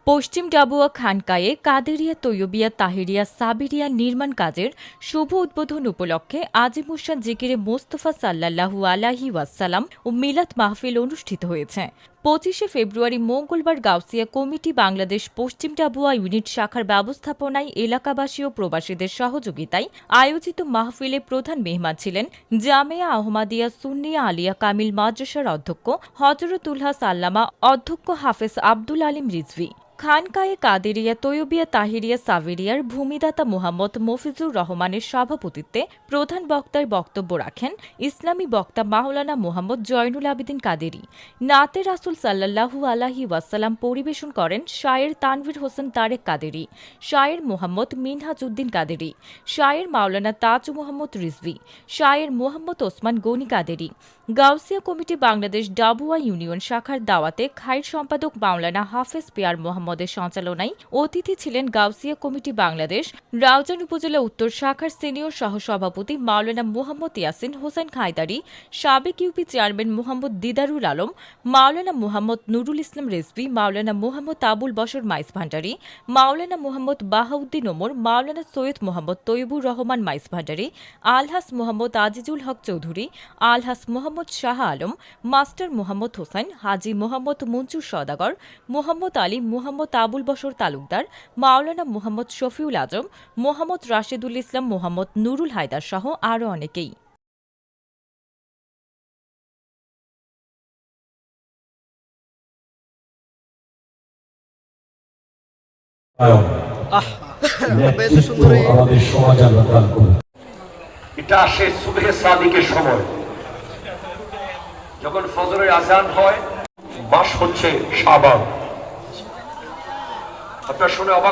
পশ্চিম ডাবুয়া খানকায়ে কাদেরিয়া তৈয়বিয়া তাহেরিয়া সাবিরিয়া নির্মাণ কাজের শুভ উদ্বোধন উপলক্ষে আজিমুসান জিকিরে মোস্তফা সাল্লাল্লাহু আলাইহি ওয়াসাল্লাম ও মিলাদ মাহফিল অনুষ্ঠিত হয়েছে। 25শে ফেব্রুয়ারি মঙ্গলবার গাউসিয়া কমিটি বাংলাদেশ পশ্চিম ডাবুয়া ইউনিট শাখার ব্যবস্থাপনায় এলাকাবাসী ও প্রবাসীদের সহযোগিতায় আয়োজিত মাহফিলে প্রধান মেহমান ছিলেন জামেয়া আহমদিয়া সুন্নিয়া আলিয়া কামিল মাদ্রাসার অধ্যক্ষ হযরতুল্লাহ সাল্লামা অধ্যক্ষ হাফেজ আব্দুল আলিম রিজভী। খানকায়ে কাদেরিয়া তৈয়বিয়া তাহেরিয়া সাবেরিয়ার ভূমিদাতা মোহাম্মদ মফিজুর রহমানের সভাপতিত্বে প্রধান বক্তার বক্তব্য রাখেন ইসলামী বক্তা মাওলানা মোহাম্মদ জয়নুল আবেদিন কাদেরী। নাতে রাসূল সাল্লাল্লাহু আলাইহি ওয়াসাল্লাম পরিবেশন করেন শায়ের তানভীর হোসেন তারেক কাদেরী, শায়ের মোহাম্মদ মিনহাজ উদ্দিন কাদেরী, শায়ের মাওলানা তাজ মোহাম্মদ রিজভী, শায়ের মোহাম্মদ ওসমান গনি কাদেরী। গাউসিয়া কমিটি বাংলাদেশ ডাবুয়া ইউনিয়ন শাখার দাওয়াতে খাইর সম্পাদক মাওলানা হাফেজ পিয়ার মোহাম্মদের সঞ্চালনায় অতিথি ছিলেন গাউসিয়া কমিটি বাংলাদেশ রাউজান উপজেলা উত্তর শাখার সিনিয়র সহসভাপতি মাওলানা মোহাম্মদ ইয়াসিন হোসেন খায়দারি, সাবেক ইউপি চেয়ারম্যান মোহাম্মদ দিদারুল আলম, মাওলানা মোহাম্মদ নুরুল ইসলাম রিজভী, মাওলানা মোহাম্মদ আবুল বশর মাইজ ভান্ডারী, মাওলানা মোহাম্মদ বাহাউদ্দিন ওমর, মাওলানা সৈয়দ মোহাম্মদ তৈয়বুর রহমান মাইজ ভান্ডারী, আলহাস মোহাম্মদ আজিজুল হক চৌধুরী, আলহাস মোহাম্মদ শাহ আলম, মাস্টার মোহাম্মদ হোসেন, হাজী মোহাম্মদ মঞ্জুর সওদাগর, মোহাম্মদ আলী, মোহাম্মদ আবুল বশর তালুকদার, মাওলানা মোহাম্মদ শফিউল আজম, মোহাম্মদ রাশেদুল ইসলাম, মোহাম্মদ নুরুল হায়দার সহ আরও অনেকেই। এটা আসে সুবহে সাদিকের সময়, যখন ফজরের আজান হয়। মাস হচ্ছে শাবান। আপনারা শুনে অবাক